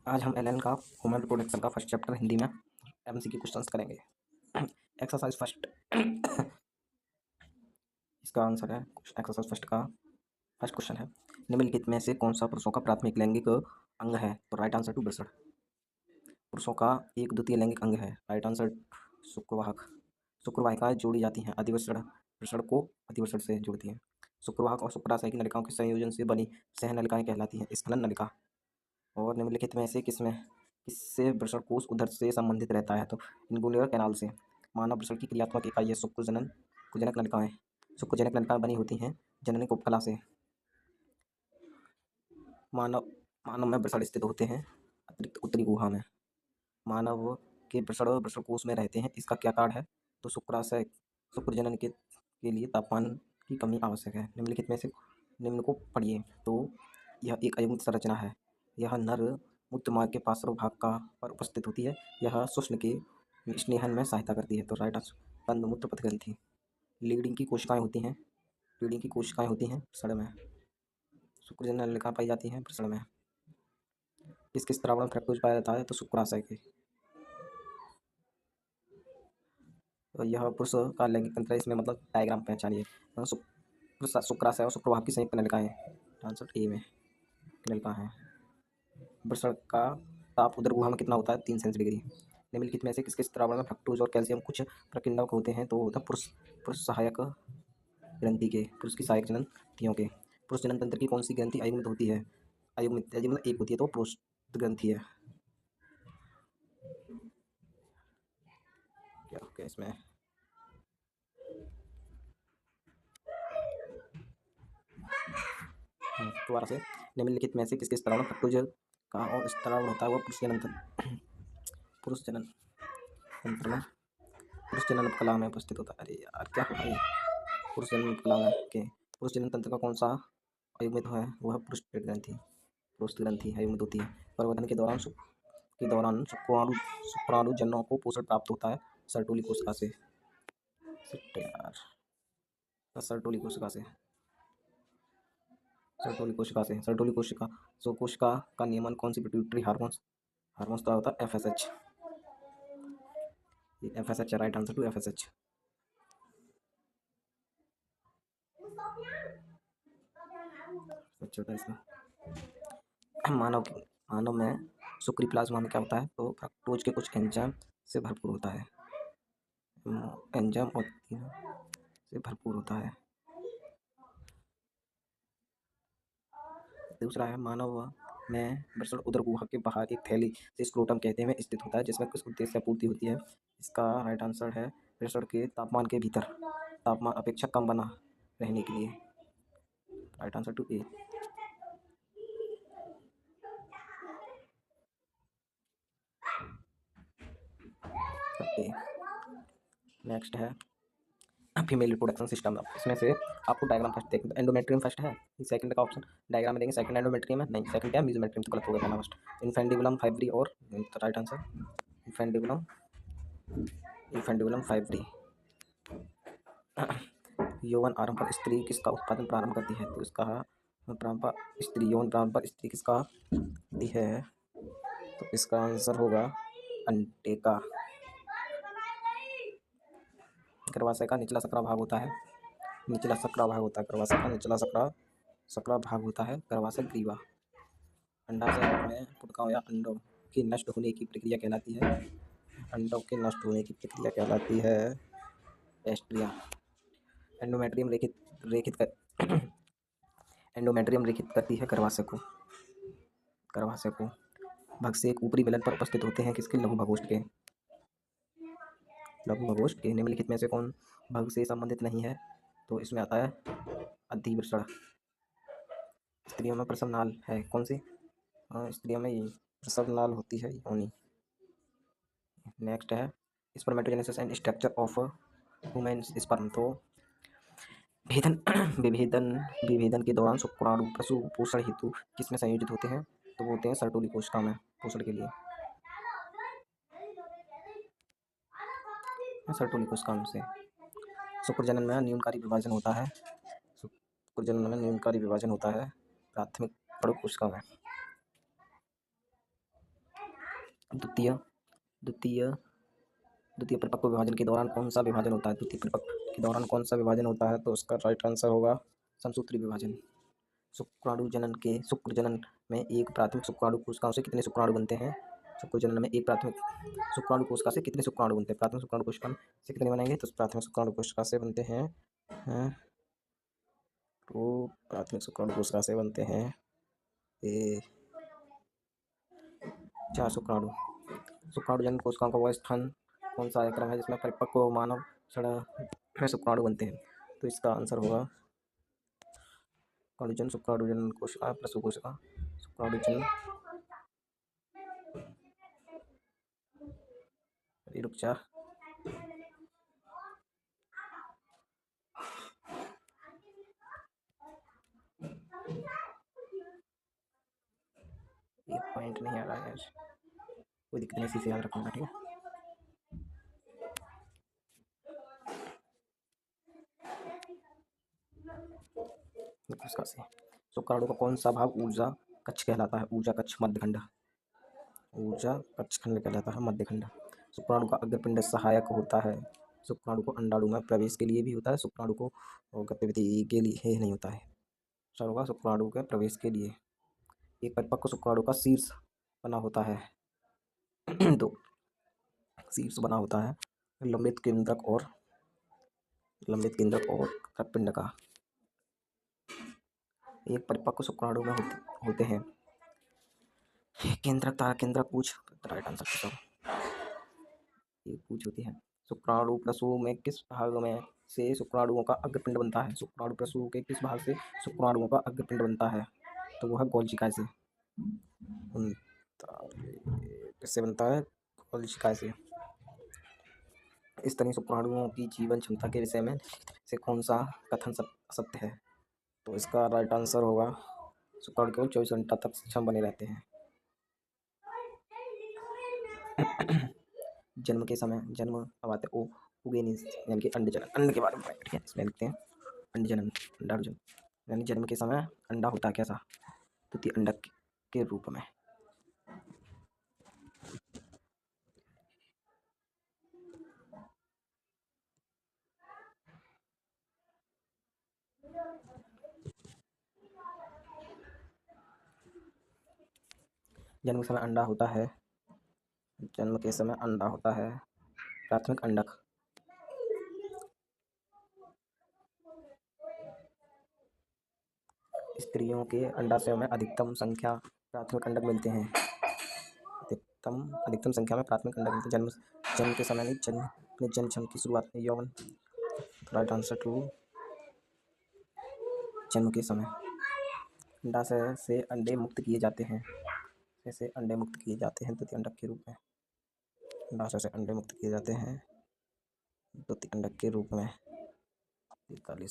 आज हम एलएन का ह्यूमन रिप्रोडक्शन का फर्स्ट चैप्टर हिंदी में एमसीक्यू क्वेश्चंस करेंगे। Exercise first. इसका आंसर है एक्सरसाइज फर्स्ट का फर्स्ट क्वेश्चन है, निम्नलिखित में से कौन सा पुरुषों का प्राथमिक लैंगिक अंग है? तो राइट आंसर टू वृषण। पुरुषों का एक द्वितीय लैंगिक अंग है, राइट आंसर शुक्रवाहक। शुक्रवाहिकाएं जोड़ी जाती हैं अधिवृषण वृषण को अधिवृषण से जोड़ती हैं। शुक्रवाहक और शुक्राशय की नलिकाओं के संयोजन से बनी सहनलिकाएं कहलाती हैं स्खलन नलिका। और निम्नलिखित में से किससे वृषण कोष उदर से संबंधित रहता है? तो इन्गुलर कैनाल से। मानव वृषण की क्रियात्मक इकाई है शुक्रजनक नलिकाएं। शुक्रजनक नलिकाएं बनी होती हैं जननिक उपकला से। मानव मानव में वृषण स्थित होते हैं अतिरिक्त उत्तरी गुहा में। मानव के वृषण कोष में रहते हैं, इसका क्या कारण है? तो शुक्राशय शुक्रजनन के लिए तापमान की कमी आवश्यक है। निम्नलिखित में से निम्न को पढ़िए। तो यह एक अयुग्मित संरचना है। यह नर मूत्र मार्ग के पार्श्व भाग पर उपस्थित होती है। यह श्वसन के स्नेहन में सहायता करती है। तो राइट आंसर कंदमूत्र पथग्रंथि। लीडिंग की कोशिकाएं होती हैं वृषण में। शुक्रजनन नलिका पाई जाती हैं वृषण में। किस द्रावण में फ्रक्टोज पाया जाता है? तो शुक्राशय के। तो यह पुरुष का लैंगिक तंत्र है, इसमें मतलब डायग्राम पहचानिए। शुक्राशय और शुक्रवाहक की संयुक्त नलिकाएं, आंसर ए में नलिका है। वृषण का ताप उदर गुहा में कितना होता है? 3 सेंटीग्रेड। निम्नलिखित में से किस द्रावण में फ्रक्टोज और कैल्शियम कुछ प्रकीर्णक होते हैं? तो होता पुरुष सहायक ग्रंथि के, पुरुष की सहायक ग्रंथियों के। पुरुष जनन तंत्र की कौन सी ग्रंथि अयुग्मित होती है? अयुग्मित मतलब एक होती है, तो प्रोस्ट ग्रंथि है। क्या इसमें दोबारा से, निम्नलिखित में से किसके द्रावण फ्रक्टोज का और द्रावण होता है? वो पुरुष जनन तंत्र में पुरुष जनन उपकला में उपस्थित होता है। अरे यार क्या होता है? पुरुष जनन उपकला में के पुरुष जनन तंत्र का कौन सा अयुग्मित है? वह प्रोस्टेट ग्रंथि अयुग्मित होती है। प्रवर्धन के दौरान शुक्राणु जनों को पोषण प्राप्त होता है सर्टोली कोशिका से। सर्टोली कोशिका का नियमन कौन सी पिट्यूटरी हार्मोन्स द्वारा होता है? एफएसएच। एफएसएच है, राइट आंसर टू एफएसएच। मानव में शुक्री प्लाज्मा में क्या होता है? तो फ्रक्टोज के कुछ एंजाइम से भरपूर होता है। दूसरा है, मानव में वृषण उदर गुहा के बाहर एक थैली से स्क्रोटम कहते हैं स्थित होता है, जिसमें कुछ उद्देश्य पूर्ति होती है। इसका राइट आंसर है वृषण के तापमान के भीतर तापमान अपेक्षा कम बना रहने के लिए, right answer to A. Next है फीमेल रिप्रोडक्शन सिस्टम। इसमें से आपको डायग्राम फर्स्ट देखना। एंडोमेट्रियम फर्स्ट है, सेकंड का ऑप्शन डायग्राम में देंगे। सेकंड एंडोमेट्रियम है, नहीं सेकंड क्या मेसोमेट्रियम, तो गलत हो गया पहला फर्स्ट। इन्फेंडिबुलम फाइब्री और राइट आंसर इन्फेंडिबुलम फाइब्री। यौवन आरंभ पर स्त्री किसका उत्पादन प्रारंभ करती है? तो इसका यौन प्रारंभ पर स्त्री किसका होती है? तो इसका आंसर होगा अंडे का। गर्भाशय का निचला सकरा भाग होता है गर्भाशय का निचला सकरा भाग होता है गर्भाशय ग्रीवा। अंडाशय में पुटकाओं या अंडों की नष्ट होने की प्रक्रिया कहलाती है एस्ट्रिया। एंडोमेट्रियम रेखित करती है गर्भाशय को। भग से एक ऊपरी बेलन पर उपस्थित होते हैं किसके? लघु भगोष्ठ के। निम्नलिखित में से कौन भग से संबंधित नहीं है? तो इसमें आता है अधिवृषण। स्त्रियों में प्रसव नाल है कौन सी? स्त्रियों में प्रसव नाल होती है योनि। नेक्स्ट है spermatogenesis and structure of women sperm. तो विभेदन के दौरान शुक्राणु प्रसूति पोषण हेतु किसमें संयोजित होते हैं? तो वो होते हैं सर्टोली कोशिका में पोषण के लिए। सर्टोली कोशिका से शुक्रजनन में न्यूनकारी विभाजन होता है प्राथमिक बड़े कोशिका में। द्वितीय द्वितीय द्वितीय परिपक्व विभाजन के दौरान कौन सा विभाजन होता है? द्वितीय परिपक्व के दौरान कौन सा विभाजन होता है? तो उसका राइट आंसर होगा समसूत्री विभाजन। शुक्र जनन में एक प्राथमिक शुक्राणु कोशिकाओं से कितने शुक्राणु बनते हैं? शुक्र जनन में एक प्राथमिक शुक्राणु कोशिका से कितने शुक्राणु बनते हैं? प्राथमिक शुक्राणु कोशिका से कितने बनेंगे? तो प्राथमिक शुक्राणु कोशिका से बनते हैं तो प्राथमिक शुक्राणु कोशिका से बनते हैं 4 शुक्राणु। शुक्राणु जनन कोशिकाओं का वह स्थान कौन सा आयक्रम है जिसमें परिपक्व मानव छड़ा में शुक्राणु बनते हैं? तो इसका आंसर होगा शुक्राणु जनन कोशिका प्रसूति कोशिका शुक्राणु जनन। रुक जा, एक पॉइंट नहीं आ रहा है यार, कोई दिक्कत नहीं, इसी से याद रखूंगा। ठीक है, उसका से शुक्राणु का कौन सा भाग ऊर्जा कक्ष कहलाता है? ऊर्जा कक्ष मध्यखंड, ऊर्जा कक्ष खंड कहलाता है मध्यखंड। शुक्राणु का अग्रपिंड सहायक होता है। शुक्राणु को अंडाणु में प्रवेश के लिए भी होता है, शुक्राणु को गतिविधि के लिए नहीं होता है। शुक्राणु के प्रवेश के लिए एक परिपक्व शुक्राणु का शीर्ष बना होता है दो शीर्ष बना होता है लंबित केंद्रक और पिंड का। एक परिपक्व शुक्राणु में होते हैं केंद्रक, तारा केंद्रक, पूछ। राइट आंसर ये पूछ होती है। शुक्राणु प्रसूव में किस भाग में से शुक्राणुओं का अग्रपिंड बनता है? शुक्राणु प्रसूव के किस भाग से शुक्राणुओं का अग्रपिंड बनता है? तो वो है गोलचिका से। किससे बनता है? गोलचिका से। स्तनीय शुक्राणुओं की जीवन क्षमता के विषय में से कौन सा कथन सत्य है? तो इसका राइट आंसर होगा शुक्राणु केवल 24 घंटा तक सक्षम बने रहते हैं। जन्म के समय अब आते हैं ओगेनिस यानी कि अंड जनन। अंड के बारे में इसमें लिखते हैं अंड जनन, अंडार्जन यानी जन्म के समय अंडा होता है कैसा? द्वितीय अंडक के रूप में। जन्म के समय अंडा होता है, जन्म के समय अंडा होता है प्राथमिक अंडक। स्त्रियों के अंडाशय में अधिकतम संख्या प्राथमिक अंडक मिलते हैं। अधिकतम संख्या में प्राथमिक अंडक मिलते हैं जन्म के समय नहीं, जन्म की शुरुआत में यौवन। राइट आंसर टू जन्म के समय अंडाशय से अंडे मुक्त किए जाते हैं। ऐसे अंडे मुक्त किए जाते हैं द्वितीय अंडक के रूप में। अंडाशय से अंडे मुक्त किए जाते हैं द्वितीय अंडक के रूप में। 43